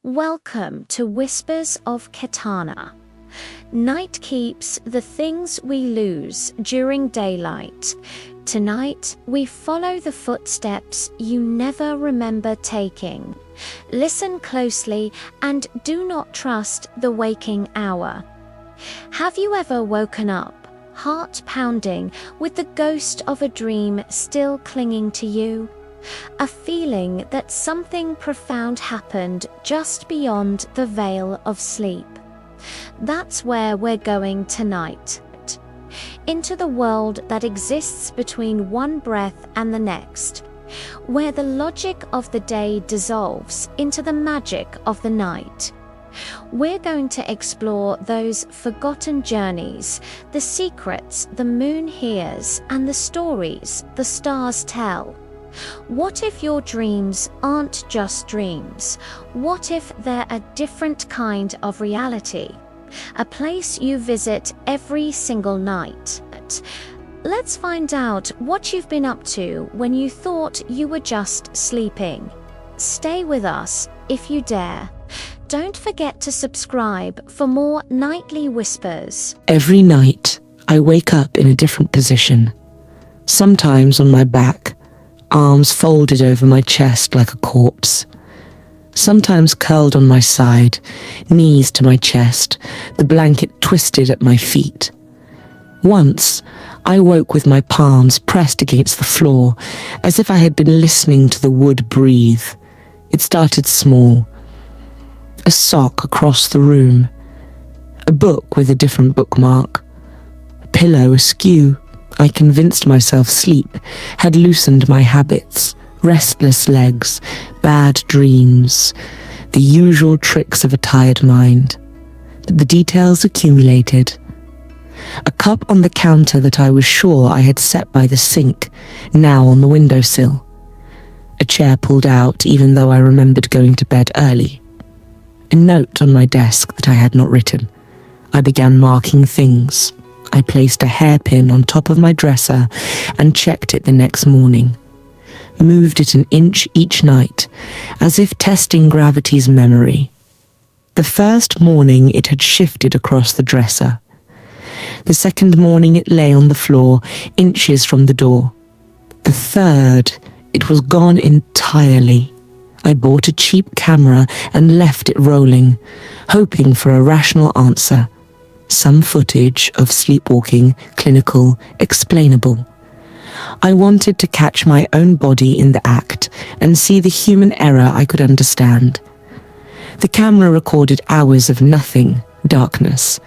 Welcome to Whispers of Kitana. Night keeps the things we lose during daylight. Tonight, we follow the footsteps you never remember taking. Listen closely and do not trust the waking hour. Have you ever woken up, heart pounding, with the ghost of a dream still clinging to you? A feeling that something profound happened just beyond the veil of sleep. That's where we're going tonight. Into the world that exists between one breath and the next, where the logic of the day dissolves into the magic of the night. We're going to explore those forgotten journeys, the secrets the moon hears, and the stories the stars tell. What if your dreams aren't just dreams? What if they're a different kind of reality? A place you visit every single night. Let's find out what you've been up to when you thought you were just sleeping. Stay with us if you dare. Don't forget to subscribe for more nightly whispers. Every night, I wake up in a different position. Sometimes on my back, arms folded over my chest like a corpse. Sometimes curled on my side, knees to my chest, the blanket twisted at my feet. Once, I woke with my palms pressed against the floor, as if I had been listening to the wood breathe. It started small. A sock across the room. A book with a different bookmark. A pillow askew. I convinced myself sleep had loosened my habits, restless legs, bad dreams, the usual tricks of a tired mind. But the details accumulated. A cup on the counter that I was sure I had set by the sink, now on the windowsill. A chair pulled out even though I remembered going to bed early. A note on my desk that I had not written. I began marking things. I placed a hairpin on top of my dresser and checked it the next morning. Moved it an inch each night, as if testing gravity's memory. The first morning it had shifted across the dresser. The second morning it lay on the floor, inches from the door. The third, it was gone entirely. I bought a cheap camera and left it rolling, hoping for a rational answer. Some footage of sleepwalking, clinical, explainable. I wanted to catch my own body in the act and see the human error I could understand. The camera recorded hours of nothing, darkness,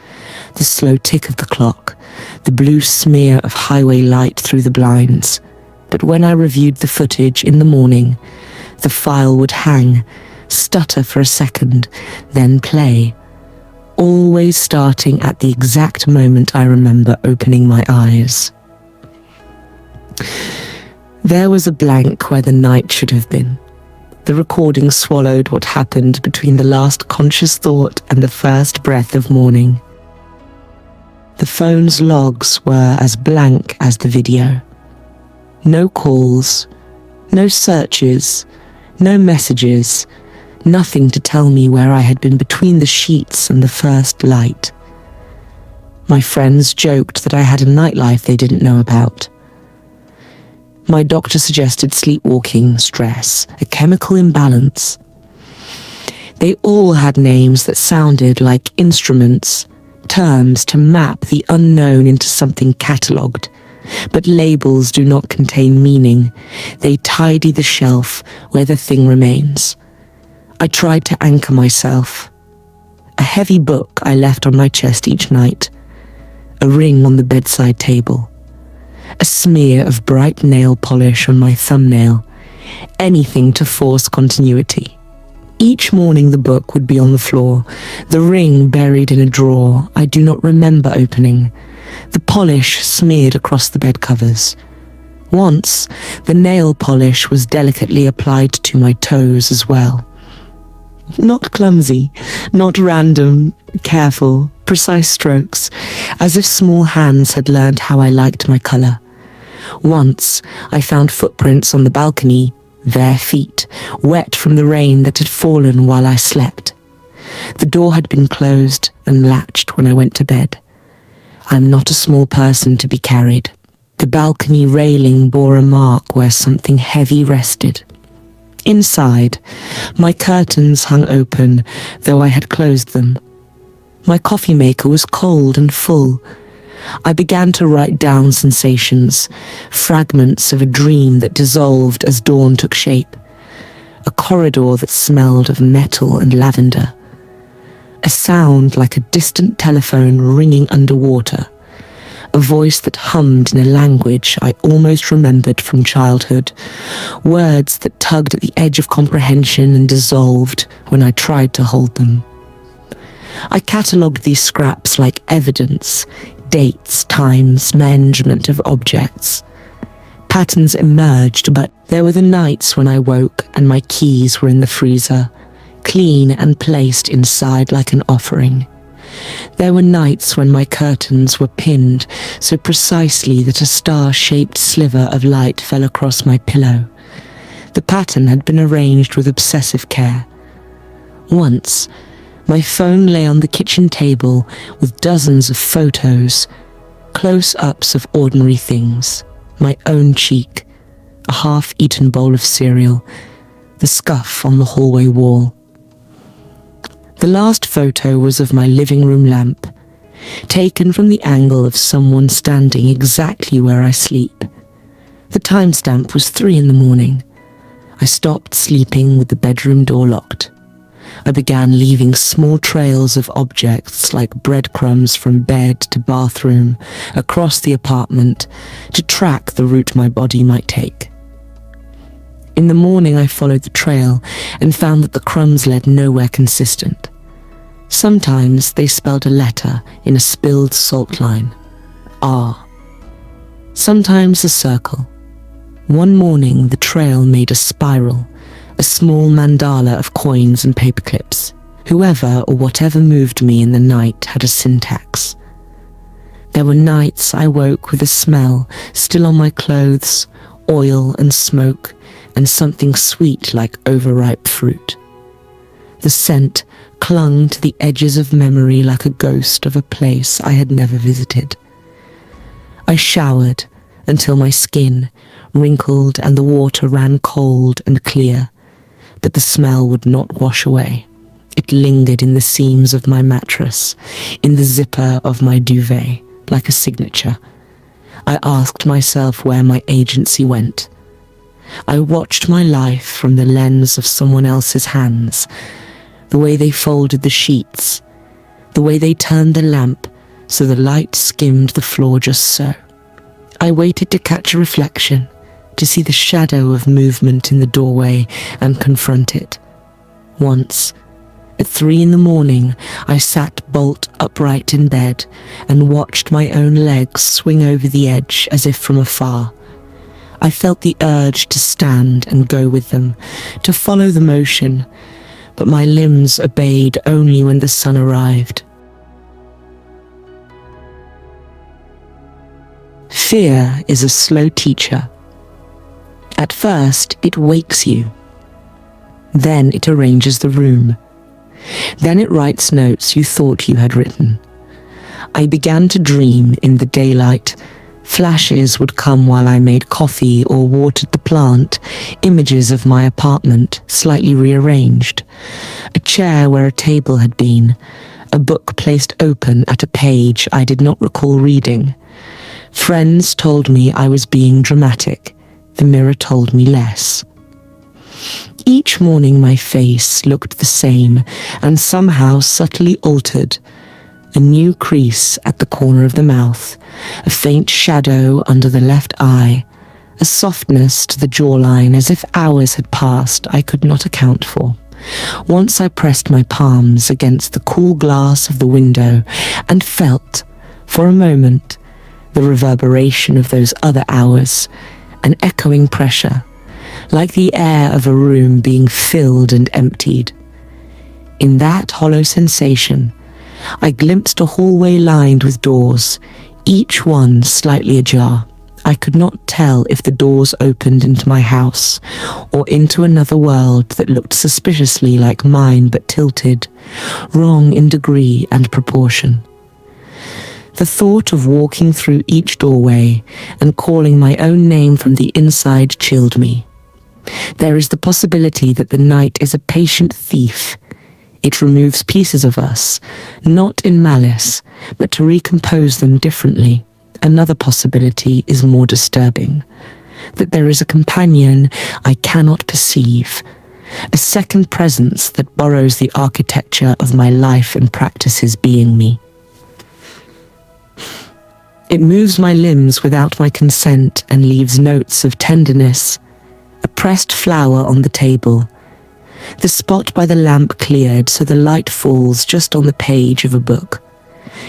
the slow tick of the clock, the blue smear of highway light through the blinds. But when I reviewed the footage in the morning, the file would hang, stutter for a second, then play. Always starting at the exact moment I remember opening my eyes. There was a blank where the night should have been. The recording swallowed what happened between the last conscious thought and the first breath of morning. The phone's logs were as blank as the video. No calls, no searches, no messages, nothing to tell me where I had been between the sheets and the first light. My friends joked that I had a nightlife they didn't know about. My doctor suggested sleepwalking, stress, a chemical imbalance. They all had names that sounded like instruments, terms to map the unknown into something catalogued. But labels do not contain meaning. They tidy the shelf where the thing remains. I tried to anchor myself. A heavy book I left on my chest each night. A ring on the bedside table. A smear of bright nail polish on my thumbnail. Anything to force continuity. Each morning the book would be on the floor, the ring buried in a drawer I do not remember opening, the polish smeared across the bed covers. Once, the nail polish was delicately applied to my toes as well. Not clumsy, not random, careful, precise strokes, as if small hands had learned how I liked my colour. Once, I found footprints on the balcony, bare feet, wet from the rain that had fallen while I slept. The door had been closed and latched when I went to bed. I am not a small person to be carried. The balcony railing bore a mark where something heavy rested. Inside, my curtains hung open, though I had closed them. My coffee maker was cold and full. I began to write down sensations, fragments of a dream that dissolved as dawn took shape. A corridor that smelled of metal and lavender. A sound like a distant telephone ringing underwater. A voice that hummed in a language I almost remembered from childhood. Words that tugged at the edge of comprehension and dissolved when I tried to hold them. I catalogued these scraps like evidence, dates, times, management of objects. Patterns emerged, but there were the nights when I woke and my keys were in the freezer, clean and placed inside like an offering. There were nights when my curtains were pinned so precisely that a star-shaped sliver of light fell across my pillow. The pattern had been arranged with obsessive care. Once, my phone lay on the kitchen table with dozens of photos, close-ups of ordinary things, my own cheek, a half-eaten bowl of cereal, the scuff on the hallway wall. The last photo was of my living room lamp, taken from the angle of someone standing exactly where I sleep. The timestamp was 3 a.m. I stopped sleeping with the bedroom door locked. I began leaving small trails of objects like breadcrumbs from bed to bathroom across the apartment to track the route my body might take. In the morning I followed the trail and found that the crumbs led nowhere consistent. Sometimes they spelled a letter in a spilled salt line, R. Sometimes a circle. One morning the trail made a spiral, a small mandala of coins and paperclips. Whoever or whatever moved me in the night had a syntax. There were nights I woke with a smell still on my clothes, oil and smoke, and something sweet like overripe fruit. The scent clung to the edges of memory like a ghost of a place I had never visited. I showered until my skin wrinkled and the water ran cold and clear, but the smell would not wash away. It lingered in the seams of my mattress, in the zipper of my duvet, like a signature. I asked myself where my agency went. I watched my life from the lens of someone else's hands, the way they folded the sheets, the way they turned the lamp so the light skimmed the floor just so. I waited to catch a reflection, to see the shadow of movement in the doorway and confront it. Once, at 3 a.m, I sat bolt upright in bed and watched my own legs swing over the edge as if from afar. I felt the urge to stand and go with them, to follow the motion, but my limbs obeyed only when the sun arrived. Fear is a slow teacher. At first, it wakes you. Then it arranges the room. Then it writes notes you thought you had written. I began to dream in the daylight. Flashes would come while I made coffee or watered the plant, images of my apartment, slightly rearranged. A chair where a table had been, a book placed open at a page I did not recall reading. Friends told me I was being dramatic. The mirror told me less. Each morning my face looked the same and somehow subtly altered. A new crease at the corner of the mouth, a faint shadow under the left eye, a softness to the jawline as if hours had passed I could not account for. Once I pressed my palms against the cool glass of the window and felt, for a moment, the reverberation of those other hours, an echoing pressure, like the air of a room being filled and emptied. In that hollow sensation, I glimpsed a hallway lined with doors, each one slightly ajar. I could not tell if the doors opened into my house or into another world that looked suspiciously like mine but tilted, wrong in degree and proportion. The thought of walking through each doorway and calling my own name from the inside chilled me. There is the possibility that the night is a patient thief. It removes pieces of us, not in malice, but to recompose them differently. Another possibility is more disturbing, that there is a companion I cannot perceive, a second presence that borrows the architecture of my life and practices being me. It moves my limbs without my consent and leaves notes of tenderness. A pressed flower on the table. The spot by the lamp cleared so the light falls just on the page of a book.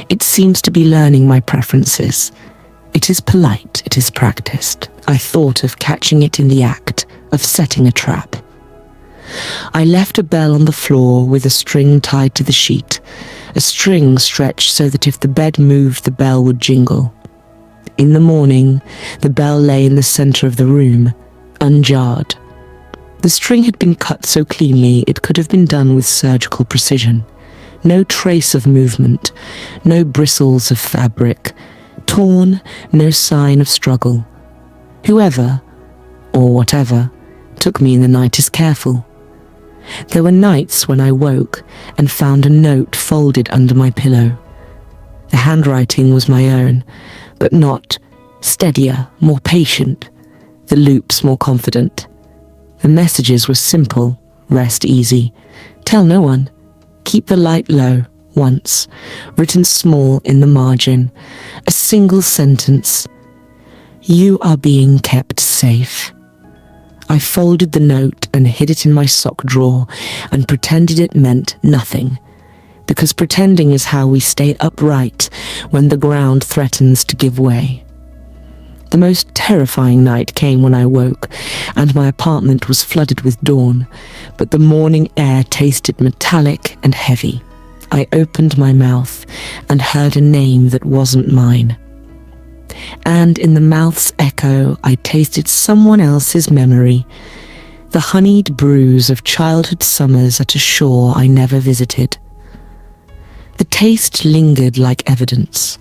It seems to be learning my preferences. It is polite, it is practiced. I thought of catching it in the act, of setting a trap. I left a bell on the floor with a string tied to the sheet, a string stretched so that if the bed moved, the bell would jingle. In the morning, the bell lay in the center of the room, unjarred. The string had been cut so cleanly it could have been done with surgical precision. No trace of movement, no bristles of fabric, torn, no sign of struggle. Whoever, or whatever, took me in the night is careful. There were nights when I woke and found a note folded under my pillow. The handwriting was my own, but not steadier, more patient, the loops more confident. The messages were simple, rest easy, tell no one, keep the light low, once, written small in the margin, a single sentence, you are being kept safe. I folded the note and hid it in my sock drawer and pretended it meant nothing, because pretending is how we stay upright when the ground threatens to give way. The most terrifying night came when I woke, and my apartment was flooded with dawn, but the morning air tasted metallic and heavy. I opened my mouth and heard a name that wasn't mine. And in the mouth's echo, I tasted someone else's memory, the honeyed brews of childhood summers at a shore I never visited. The taste lingered like evidence.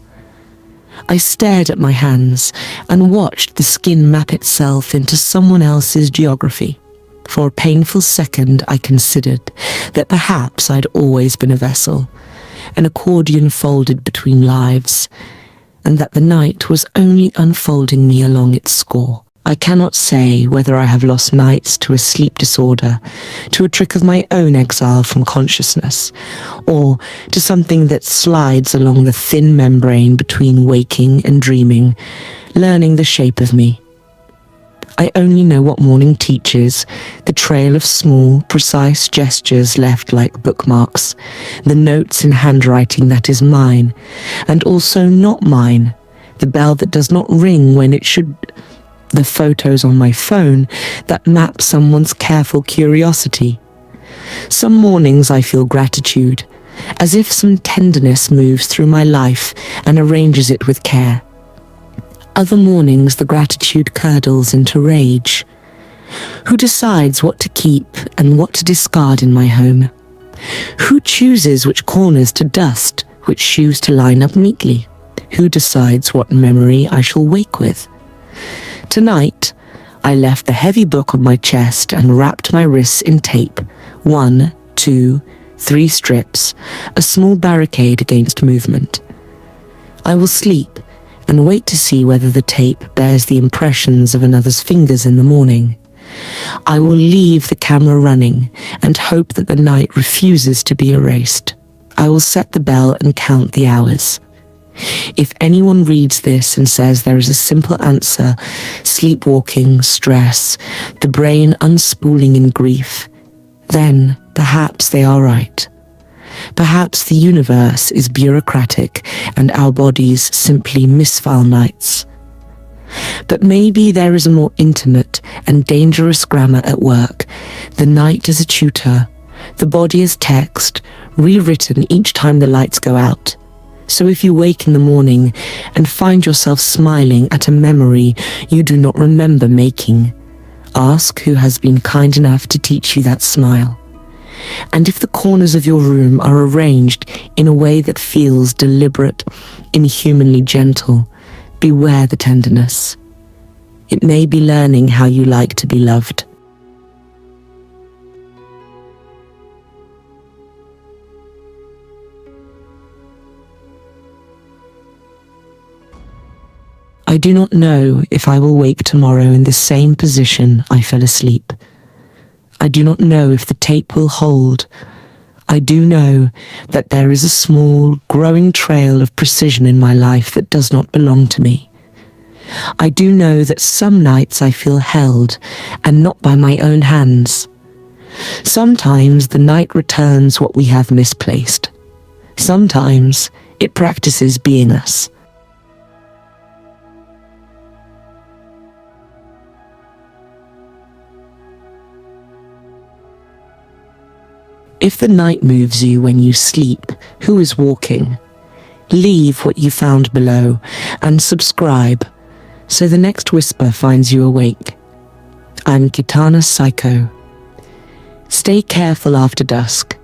I stared at my hands and watched the skin map itself into someone else's geography. For a painful second, I considered that perhaps I'd always been a vessel, an accordion folded between lives, and that the night was only unfolding me along its score. I cannot say whether I have lost nights to a sleep disorder, to a trick of my own exile from consciousness, or to something that slides along the thin membrane between waking and dreaming, learning the shape of me. I only know what morning teaches, the trail of small, precise gestures left like bookmarks, the notes in handwriting that is mine, and also not mine, the bell that does not ring when it should, the photos on my phone that map someone's careful curiosity. Some mornings I feel gratitude, as if some tenderness moves through my life and arranges it with care. Other mornings the gratitude curdles into rage. Who decides what to keep and what to discard in my home? Who chooses which corners to dust, which shoes to line up neatly? Who decides what memory I shall wake with? Tonight, I left the heavy book on my chest and wrapped my wrists in tape. 1, 2, 3 strips, a small barricade against movement. I will sleep and wait to see whether the tape bears the impressions of another's fingers in the morning. I will leave the camera running and hope that the night refuses to be erased. I will set the bell and count the hours. If anyone reads this and says there is a simple answer, sleepwalking, stress, the brain unspooling in grief, then perhaps they are right. Perhaps the universe is bureaucratic and our bodies simply misfile nights. But maybe there is a more intimate and dangerous grammar at work. The night as a tutor, the body as text, rewritten each time the lights go out. So if you wake in the morning and find yourself smiling at a memory you do not remember making, ask who has been kind enough to teach you that smile. And if the corners of your room are arranged in a way that feels deliberate, inhumanly gentle, beware the tenderness. It may be learning how you like to be loved. I do not know if I will wake tomorrow in the same position I fell asleep. I do not know if the tape will hold. I do know that there is a small, growing trail of precision in my life that does not belong to me. I do know that some nights I feel held, and not by my own hands. Sometimes the night returns what we have misplaced. Sometimes it practices being us. If the night moves you when you sleep, who is walking? Leave what you found below and subscribe so the next whisper finds you awake. I'm Kitana Psycho. Stay careful after dusk.